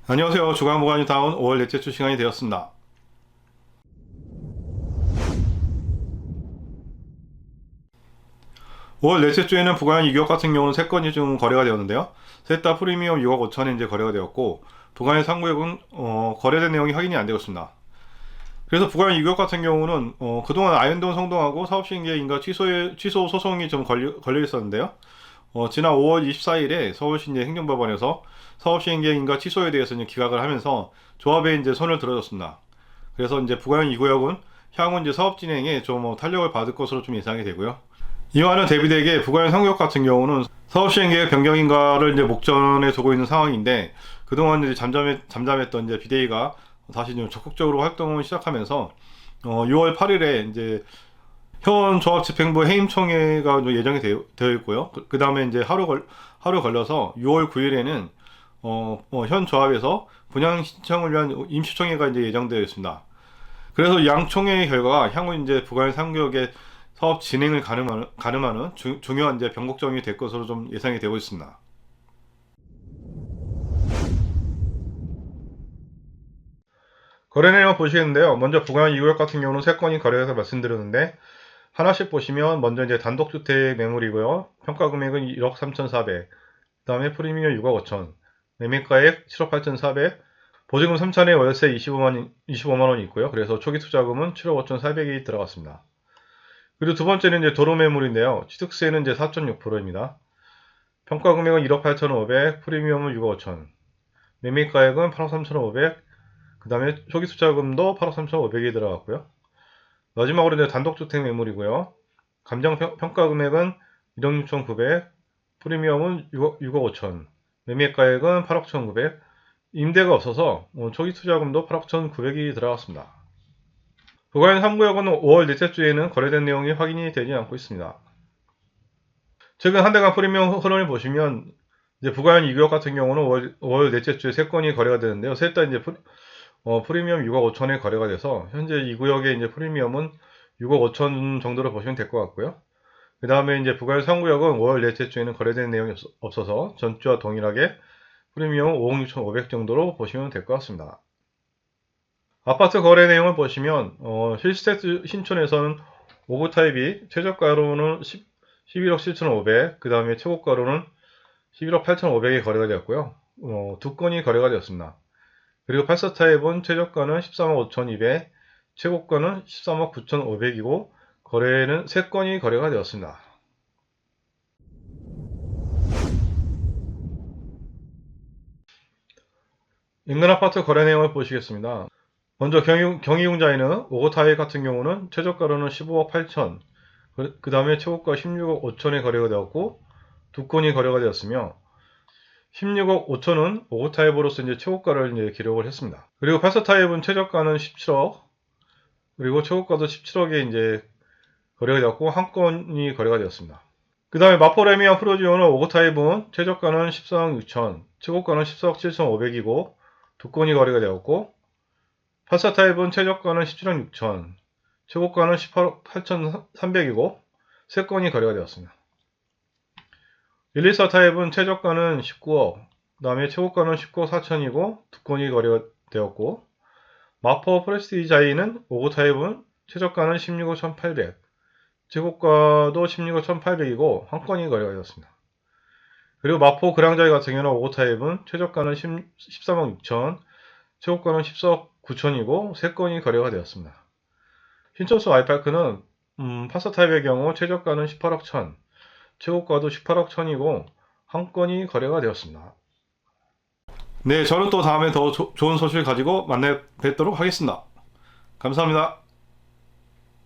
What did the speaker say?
안녕하세요. 주간보관이 다운 5월 넷째 주 시간이 되었습니다. 5월 넷째 주에는 부가연 2억 같은 경우는 3건이 좀 거래가 되었는데요. 셋 다 프리미엄 6억 5천에 이제 거래가 되었고, 부가연 상구역은 거래된 내용이 확인이 안 되었습니다. 그래서 부가연 2억 같은 경우는 그동안 아현동 성동하고 사업시행계획인가 취소 소송이 좀 걸려 있었는데요. 지난 5월 24일에 서울시 이제 행정법원에서 사업시행계획인가 취소에 대해서 이제 기각을 하면서 조합에 이제 손을 들어줬습니다. 그래서 이제 부가연 2구역은 향후 이제 사업 진행에 좀 탄력을 받을 것으로 좀 예상이 되고요. 이와는 대비되게 부가연 3구역 같은 경우는 사업시행계획 변경인가를 이제 목전에 두고 있는 상황인데, 그동안 이제 잠잠했던 이제 비대위가 다시 좀 적극적으로 활동을 시작하면서 6월 8일에 이제 현 조합집행부 해임총회가 예정이 되어 있고요. 그 다음에 이제 하루 걸려서 6월 9일에는 현 조합에서 분양 신청을 위한 임시총회가 이제 예정되어 있습니다. 그래서 양 총회의 결과가 향후 이제 부가연 3구역의 사업 진행을 가늠하는 중요한 이제 변곡점이 될 것으로 좀 예상이 되고 있습니다. 거래 내용 보시겠는데요. 먼저 부가연 2구역 같은 경우는 3건이 거래해서 말씀드렸는데, 하나씩 보시면 먼저 이제 단독주택 매물이고요. 평가 금액은 1억 3,400, 그 다음에 프리미엄 6억 5천, 매매가액 7억 8,400, 보증금 3천에 월세 25만 원이 있고요. 그래서 초기 투자금은 7억 5,400이 들어갔습니다. 그리고 두 번째는 이제 도로 매물인데요. 취득세는 이제 4.6%입니다. 평가 금액은 1억 8,500, 프리미엄은 6억 5천, 매매가액은 8억 3,500, 그 다음에 초기 투자금도 8억 3,500이 들어갔고요. 마지막으로 이제 단독주택 매물이고요. 감정 평가 금액은 1억 6,900, 프리미엄은 6억 5천, 매매가액은 8억 1,900, 임대가 없어서 초기 투자금도 8억 1,900이 들어갔습니다. 부가연 3구역은 5월 넷째 주에는 거래된 내용이 확인이 되지 않고 있습니다. 최근 한 달간 프리미엄 흐름을 보시면 이제 부가연 2구역 같은 경우는 5월 넷째 주에 3건이 거래가 되는데요. 셋 다 이제 프리미엄 6억 5천에 거래가 돼서 현재 이 구역의 이제 프리미엄은 6억 5천 정도로 보시면 될 것 같고요. 그 다음에 이제 부가연 3구역은 5월 넷째 주에는 거래된 내용이 없어서 전주와 동일하게 프리미엄은 5억 6,500 정도로 보시면 될 것 같습니다. 아파트 거래 내용을 보시면 힐스테이트 신촌에서는 5구 타입이 최저가로는 11억 7,500, 그 다음에 최고가로는 11억 8,500에 거래가 되었고요. 두 건이 거래가 되었습니다. 그리고 84 타입은 최저가는 13억 5,200, 최고가는 13억 9,500이고 거래는 3건이 거래가 되었습니다. 인근 아파트 거래 내용을 보시겠습니다. 먼저 경희궁자에는 5구 타입 같은 경우는 최저가로는 15억 8천, 그 다음에 최고가 16억 5천에 거래가 되었고 두 건이 거래가 되었으며, 16억 5천은 5구 타입으로서 이제 최고가를 이제 기록을 했습니다. 그리고 84 타입은 최저가는 17억, 그리고 최고가도 17억에 이제 거래가 되었고 한 건이 거래가 되었습니다. 그 다음에 마포레미안 프로지오는 5구 타입은 최저가는 14억 6천, 최고가는 14억 7,500이고 두 건이 거래가 되었고, 84 타입은 최저가는 17억 6천, 최고가는 18억 8,300이고 세 건이 거래가 되었습니다. 124 타입은 최저가는 19억, 그 다음에 최고가는 19억 4천이고 두 건이 거래가 되었고, 마포 프레스티자이는 5구 타입은 최저가는 16억 1,800, 최고가도 16억 1,800이고 한 건이 거래가 되었습니다. 그리고 마포 그랑자이 같은 경우는 5구 타입은 최저가는 13억 6천, 최고가는 14억 9천이고 세 건이 거래가 되었습니다. 신촌수 아이파크는 84 타입의 경우 최저가는 18억 1천, 최고가도 18억 1천이고 한 건이 거래가 되었습니다. 네, 저는 또 다음에 더 좋은 소식을 가지고 만나 뵙도록 하겠습니다. 감사합니다.